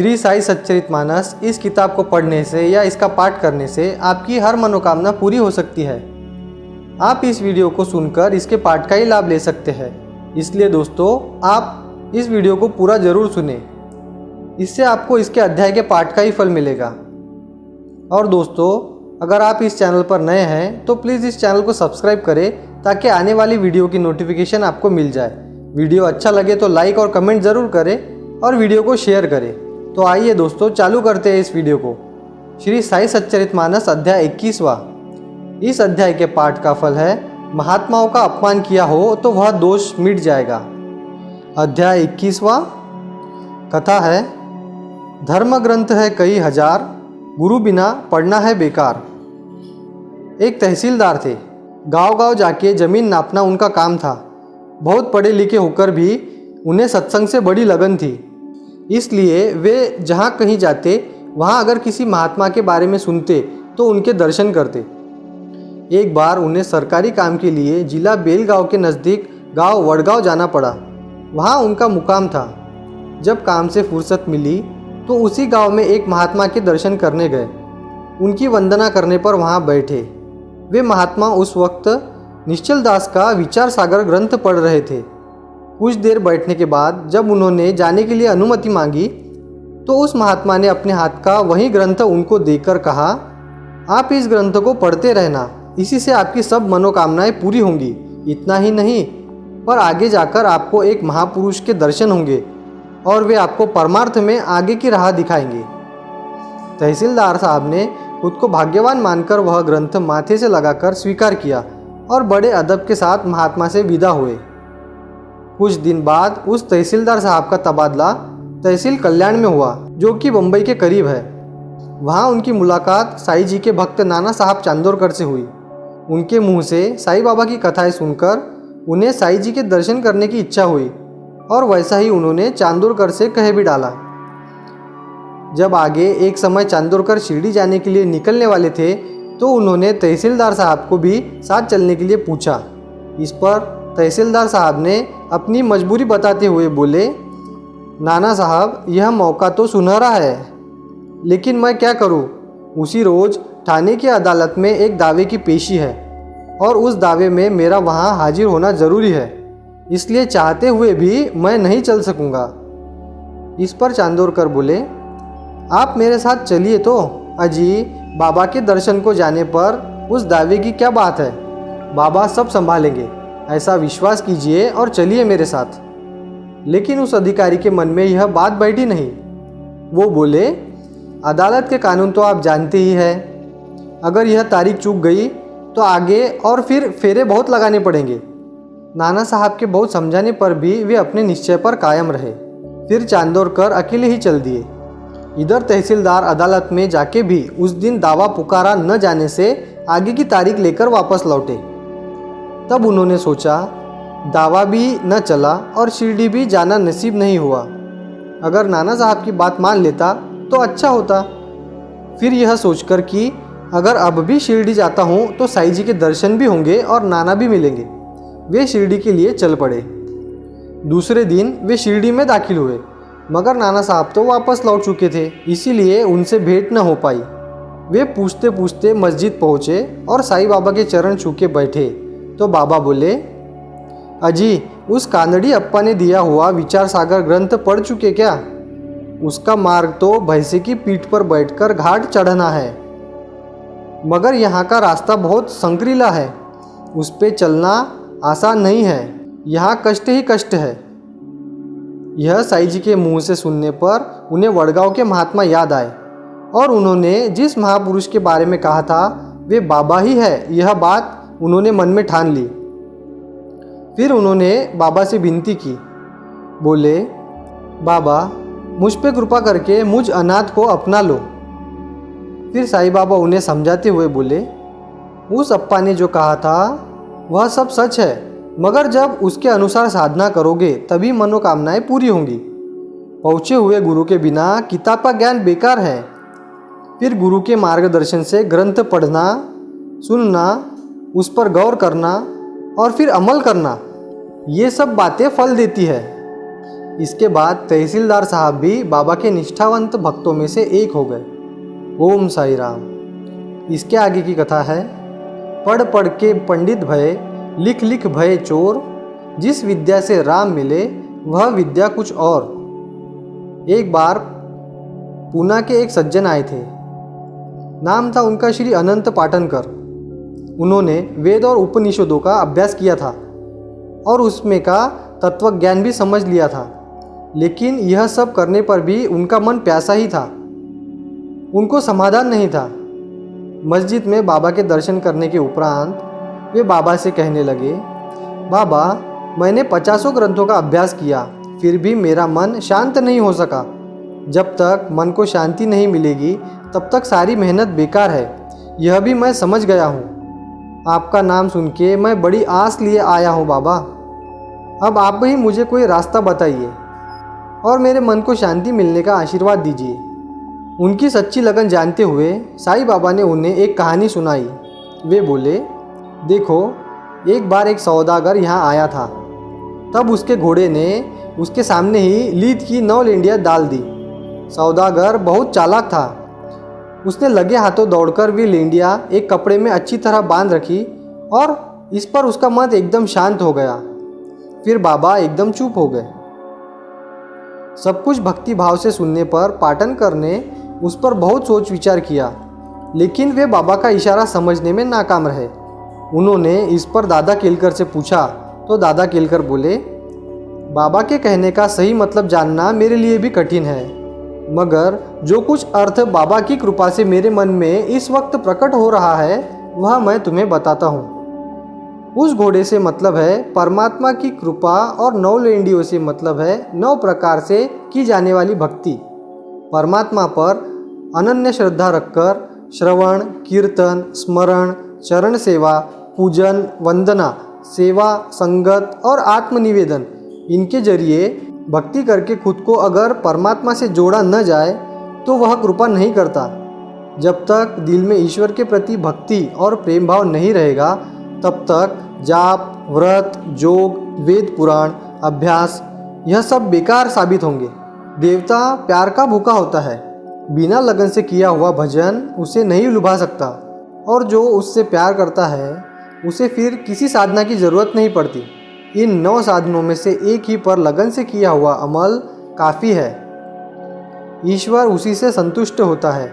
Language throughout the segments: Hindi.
श्री साई सच्चरितमानस इस किताब को पढ़ने से या इसका पाठ करने से आपकी हर मनोकामना पूरी हो सकती है। आप इस वीडियो को सुनकर इसके पाठ का ही लाभ ले सकते हैं। इसलिए दोस्तों, आप इस वीडियो को पूरा ज़रूर सुने। इससे आपको इसके अध्याय के पाठ का ही फल मिलेगा। और दोस्तों, अगर आप इस चैनल पर नए हैं तो प्लीज़ इस चैनल को सब्सक्राइब करें ताकि आने वाली वीडियो की नोटिफिकेशन आपको मिल जाए। वीडियो अच्छा लगे तो लाइक और कमेंट ज़रूर करें और वीडियो को शेयर करें। तो आइए दोस्तों, चालू करते हैं इस वीडियो को। श्री साई सच्चरितमानस अध्याय 21वां। इस अध्याय के पाठ का फल है, महात्माओं का अपमान किया हो तो वह दोष मिट जाएगा। अध्याय 21वां। कथा है, धर्म ग्रंथ है कई हजार, गुरु बिना पढ़ना है बेकार। एक तहसीलदार थे। गांव-गांव जाके ज़मीन नापना उनका काम था। बहुत पढ़े लिखे होकर भी उन्हें सत्संग से बड़ी लगन थी। इसलिए वे जहाँ कहीं जाते वहाँ अगर किसी महात्मा के बारे में सुनते तो उनके दर्शन करते। एक बार उन्हें सरकारी काम के लिए जिला बेलगांव के नज़दीक गांव वडगांव जाना पड़ा। वहाँ उनका मुकाम था। जब काम से फुर्सत मिली तो उसी गांव में एक महात्मा के दर्शन करने गए। उनकी वंदना करने पर वहाँ बैठे। वे महात्मा उस वक्त निश्चल दास का विचार सागर ग्रंथ पढ़ रहे थे। कुछ देर बैठने के बाद जब उन्होंने जाने के लिए अनुमति मांगी तो उस महात्मा ने अपने हाथ का वही ग्रंथ उनको देकर कहा, आप इस ग्रंथ को पढ़ते रहना, इसी से आपकी सब मनोकामनाएं पूरी होंगी। इतना ही नहीं, पर आगे जाकर आपको एक महापुरुष के दर्शन होंगे और वे आपको परमार्थ में आगे की राह दिखाएंगे। तहसीलदार साहब ने खुद को भाग्यवान मानकर वह ग्रंथ माथे से लगाकर स्वीकार किया और बड़े अदब के साथ महात्मा से विदा हुए। कुछ दिन बाद उस तहसीलदार साहब का तबादला तहसील कल्याण में हुआ, जो कि बम्बई के करीब है। वहाँ उनकी मुलाकात साईं जी के भक्त नाना साहब चांदोरकर से हुई। उनके मुंह से साईं बाबा की कथाएं सुनकर उन्हें साईं जी के दर्शन करने की इच्छा हुई और वैसा ही उन्होंने चांदोरकर से कह भी डाला। जब आगे एक समय चांदोरकर शिरडी जाने के लिए निकलने वाले थे तो उन्होंने तहसीलदार साहब को भी साथ चलने के लिए पूछा। इस पर तहसीलदार साहब ने अपनी मजबूरी बताते हुए बोले, नाना साहब, यह मौका तो सुनहरा है, लेकिन मैं क्या करूं? उसी रोज़ थाने की अदालत में एक दावे की पेशी है और उस दावे में मेरा वहां हाजिर होना ज़रूरी है। इसलिए चाहते हुए भी मैं नहीं चल सकूंगा। इस पर चांदोरकर बोले, आप मेरे साथ चलिए तो। अजी, बाबा के दर्शन को जाने पर उस दावे की क्या बात है? बाबा सब संभालेंगे, ऐसा विश्वास कीजिए और चलिए मेरे साथ। लेकिन उस अधिकारी के मन में यह बात बैठी नहीं। वो बोले, अदालत के कानून तो आप जानते ही हैं। अगर यह तारीख चूक गई तो आगे और फिर फेरे बहुत लगाने पड़ेंगे। नाना साहब के बहुत समझाने पर भी वे अपने निश्चय पर कायम रहे। फिर चांदोरकर अकेले ही चल दिए। इधर तहसीलदार अदालत में जाके भी उस दिन दावा पुकारा न जाने से आगे की तारीख लेकर वापस लौटे। तब उन्होंने सोचा, दावा भी न चला और शिरडी भी जाना नसीब नहीं हुआ। अगर नाना साहब की बात मान लेता तो अच्छा होता। फिर यह सोचकर कि अगर अब भी शिरडी जाता हूँ तो साईं जी के दर्शन भी होंगे और नाना भी मिलेंगे, वे शिरडी के लिए चल पड़े। दूसरे दिन वे शिरडी में दाखिल हुए, मगर नाना साहब तो वापस लौट चुके थे, इसीलिए उनसे भेंट न हो पाई। वे पूछते पूछते मस्जिद पहुँचे और साईं बाबा के चरण छू के बैठे तो बाबा बोले, अजी, उस कानड़ी अप्पा ने दिया हुआ विचार सागर ग्रंथ पढ़ चुके क्या? उसका मार्ग तो भैंसे की पीठ पर बैठकर घाट चढ़ना है, मगर यहाँ का रास्ता बहुत संकरीला है। उस पे चलना आसान नहीं है, यहाँ कष्ट ही कष्ट है। यह साईं जी के मुंह से सुनने पर उन्हें वडगांव के महात्मा याद आए और उन्होंने जिस महापुरुष के बारे में कहा था वे बाबा ही है, यह बात उन्होंने मन में ठान ली। फिर उन्होंने बाबा से विनती की। बोले, बाबा, मुझ पे कृपा करके मुझ अनाथ को अपना लो। फिर साईं बाबा उन्हें समझाते हुए बोले, उस अप्पा ने जो कहा था वह सब सच है, मगर जब उसके अनुसार साधना करोगे तभी मनोकामनाएं पूरी होंगी। पहुँचे हुए गुरु के बिना किताब का ज्ञान बेकार है। फिर गुरु के मार्गदर्शन से ग्रंथ पढ़ना, सुनना, उस पर गौर करना और फिर अमल करना, ये सब बातें फल देती है। इसके बाद तहसीलदार साहब भी बाबा के निष्ठावंत भक्तों में से एक हो गए। ओम साई राम। इसके आगे की कथा है, पढ़ पढ़ के पंडित भये, लिख लिख भये चोर, जिस विद्या से राम मिले वह विद्या कुछ और। एक बार पूना के एक सज्जन आए थे। नाम था उनका श्री अनंत पाटनकर। उन्होंने वेद और उपनिषदों का अभ्यास किया था और उसमें का तत्व ज्ञान भी समझ लिया था, लेकिन यह सब करने पर भी उनका मन प्यासा ही था। उनको समाधान नहीं था। मस्जिद में बाबा के दर्शन करने के उपरांत वे बाबा से कहने लगे, बाबा, मैंने 50 ग्रंथों का अभ्यास किया, फिर भी मेरा मन शांत नहीं हो सका। जब तक मन को शांति नहीं मिलेगी तब तक सारी मेहनत बेकार है, यह भी मैं समझ गया हूँ। आपका नाम सुन के मैं बड़ी आस लिए आया हूँ बाबा। अब आप ही मुझे कोई रास्ता बताइए और मेरे मन को शांति मिलने का आशीर्वाद दीजिए। उनकी सच्ची लगन जानते हुए साईं बाबा ने उन्हें एक कहानी सुनाई। वे बोले, देखो, एक बार एक सौदागर यहाँ आया था। तब उसके घोड़े ने उसके सामने ही लीद की 9 लेंडियाँ डाल दी। सौदागर बहुत चालाक था। उसने लगे हाथों दौड़कर वे लेंडियाँ एक कपड़े में अच्छी तरह बांध रखी और इस पर उसका मन एकदम शांत हो गया। फिर बाबा एकदम चुप हो गए। सब कुछ भक्ति भाव से सुनने पर पाटनकर ने उस पर बहुत सोच विचार किया, लेकिन वे बाबा का इशारा समझने में नाकाम रहे। उन्होंने इस पर दादा केलकर से पूछा तो दादा केलकर बोले, बाबा के कहने का सही मतलब जानना मेरे लिए भी कठिन है, मगर जो कुछ अर्थ बाबा की कृपा से मेरे मन में इस वक्त प्रकट हो रहा है वह मैं तुम्हें बताता हूँ। उस घोड़े से मतलब है परमात्मा की कृपा और 9 लेंडियों से मतलब है 9 प्रकार से की जाने वाली भक्ति। परमात्मा पर अनन्य श्रद्धा रखकर श्रवण, कीर्तन, स्मरण, चरण सेवा, पूजन, वंदना, सेवा, संगत और आत्मनिवेदन, इनके जरिए भक्ति करके खुद को अगर परमात्मा से जोड़ा न जाए तो वह कृपा नहीं करता। जब तक दिल में ईश्वर के प्रति भक्ति और प्रेम भाव नहीं रहेगा तब तक जाप, व्रत, जोग, वेद पुराण, अभ्यास यह सब बेकार साबित होंगे। देवता प्यार का भूखा होता है। बिना लगन से किया हुआ भजन उसे नहीं लुभा सकता, और जो उससे प्यार करता है उसे फिर किसी साधना की ज़रूरत नहीं पड़ती। इन 9 साधनों में से एक ही पर लगन से किया हुआ अमल काफ़ी है। ईश्वर उसी से संतुष्ट होता है।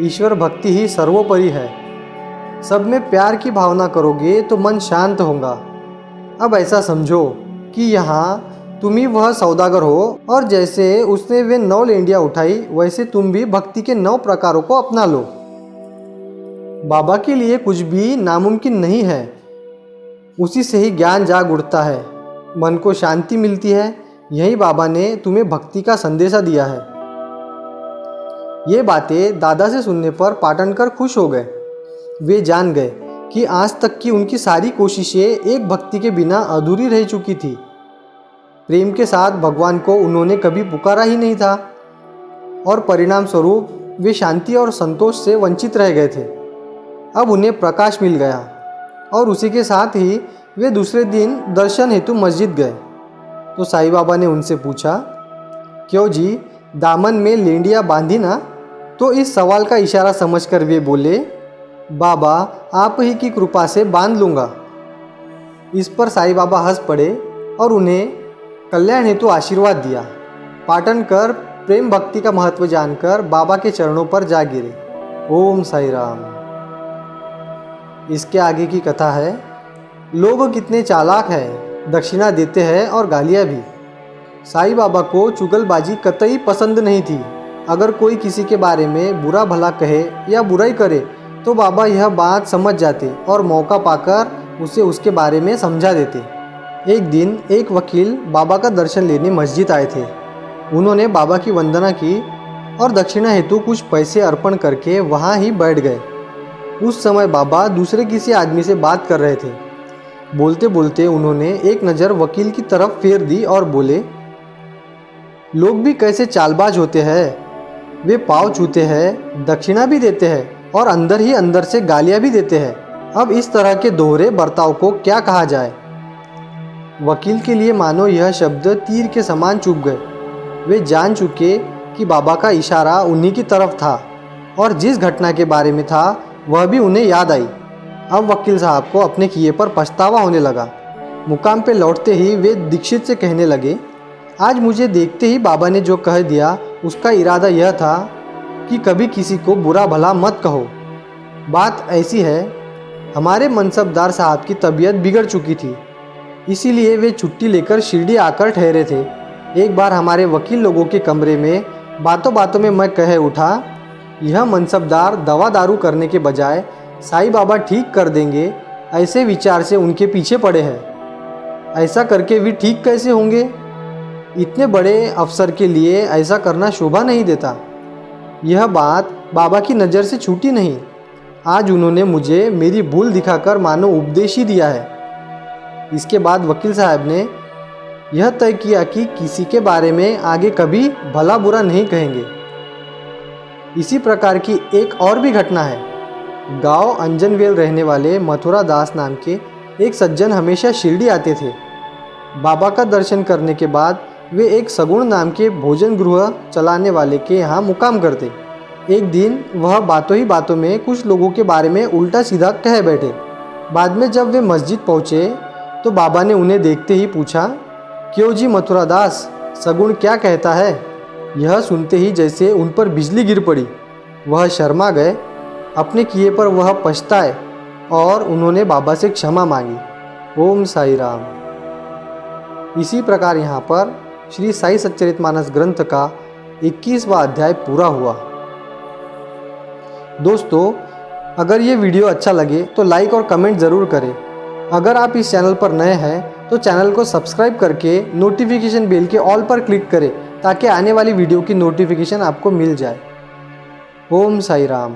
ईश्वर भक्ति ही सर्वोपरि है। सब में प्यार की भावना करोगे तो मन शांत होगा। अब ऐसा समझो कि यहाँ तुम ही वह सौदागर हो और जैसे उसने वे 9 लेंडियाँ उठाई वैसे तुम भी भक्ति के 9 प्रकारों को अपना लो। बाबा के लिए कुछ भी नामुमकिन नहीं है। उसी से ही ज्ञान जाग उठता है, मन को शांति मिलती है। यही बाबा ने तुम्हें भक्ति का संदेशा दिया है। ये बातें दादा से सुनने पर पाटनकर खुश हो गए। वे जान गए कि आज तक की उनकी सारी कोशिशें एक भक्ति के बिना अधूरी रह चुकी थी। प्रेम के साथ भगवान को उन्होंने कभी पुकारा ही नहीं था और परिणाम स्वरूप वे शांति और संतोष से वंचित रह गए थे। अब उन्हें प्रकाश मिल गया और उसी के साथ ही वे दूसरे दिन दर्शन हेतु मस्जिद गए। तो साईं बाबा ने उनसे पूछा, क्यों जी, दामन में लेंडियाँ बांधी ना? तो इस सवाल का इशारा समझकर वे बोले, बाबा आप ही की कृपा से बांध लूँगा। इस पर साईं बाबा हंस पड़े और उन्हें कल्याण हेतु आशीर्वाद दिया। पाटनकर प्रेम भक्ति का महत्व जानकर बाबा के चरणों पर जा गिरे। ओम साई राम। इसके आगे की कथा है, लोग कितने चालाक हैं, दक्षिणा देते हैं और गालियाँ भी। साईं बाबा को चुगलबाजी कतई पसंद नहीं थी। अगर कोई किसी के बारे में बुरा भला कहे या बुराई करे तो बाबा यह बात समझ जाते और मौका पाकर उसे उसके बारे में समझा देते। एक दिन एक वकील बाबा का दर्शन लेने मस्जिद आए थे। उन्होंने बाबा की वंदना की और दक्षिणा हेतु कुछ पैसे अर्पण करके वहाँ ही बैठ गए। उस समय बाबा दूसरे किसी आदमी से बात कर रहे थे। बोलते बोलते उन्होंने एक नज़र वकील की तरफ फेर दी और बोले, लोग भी कैसे चालबाज होते हैं। वे पाँव छूते हैं, दक्षिणा भी देते हैं और अंदर ही अंदर से गालियाँ भी देते हैं। अब इस तरह के दोहरे बर्ताव को क्या कहा जाए। वकील के लिए मानो यह शब्द तीर के समान चुभ गए। वे जान चुके कि बाबा का इशारा उन्हीं की तरफ था और जिस घटना के बारे में था वह भी उन्हें याद आई। अब वकील साहब को अपने किए पर पछतावा होने लगा। मुकाम पे लौटते ही वे दीक्षित से कहने लगे, आज मुझे देखते ही बाबा ने जो कह दिया उसका इरादा यह था कि कभी किसी को बुरा भला मत कहो। बात ऐसी है, हमारे मनसबदार साहब की तबीयत बिगड़ चुकी थी, इसीलिए वे छुट्टी लेकर शिरडी आकर ठहरे थे। एक बार हमारे वकील लोगों के कमरे में बातों बातों में मैं कह उठा, यह मनसबदार दवा दारू करने के बजाय साईं बाबा ठीक कर देंगे, ऐसे विचार से उनके पीछे पड़े हैं। ऐसा करके भी ठीक कैसे होंगे? इतने बड़े अफसर के लिए ऐसा करना शोभा नहीं देता। यह बात बाबा की नज़र से छूटी नहीं। आज उन्होंने मुझे मेरी भूल दिखाकर मानो उपदेश ही दिया है। इसके बाद वकील साहब ने यह तय किया कि किसी के बारे में आगे कभी भला बुरा नहीं कहेंगे। इसी प्रकार की एक और भी घटना है। गांव अंजनवेल रहने वाले मथुरा दास नाम के एक सज्जन हमेशा शिरडी आते थे। बाबा का दर्शन करने के बाद वे एक सगुण नाम के भोजन गृह चलाने वाले के यहाँ मुकाम करते। एक दिन वह बातों ही बातों में कुछ लोगों के बारे में उल्टा सीधा कह बैठे। बाद में जब वे मस्जिद पहुँचे तो बाबा ने उन्हें देखते ही पूछा, क्यों जी मथुरा दास, सगुण क्या कहता है? यह सुनते ही जैसे उन पर बिजली गिर पड़ी। वह शर्मा गए, अपने किए पर वह पछताए और उन्होंने बाबा से क्षमा मांगी। ओम साई राम। इसी प्रकार यहाँ पर श्री साई सच्चरितमानस ग्रंथ का 21वां अध्याय पूरा हुआ। दोस्तों, अगर ये वीडियो अच्छा लगे तो लाइक और कमेंट ज़रूर करें। अगर आप इस चैनल पर नए हैं तो चैनल को सब्सक्राइब करके नोटिफिकेशन बेल के ऑल पर क्लिक करें ताकि आने वाली वीडियो की नोटिफिकेशन आपको मिल जाए। ओम साई राम।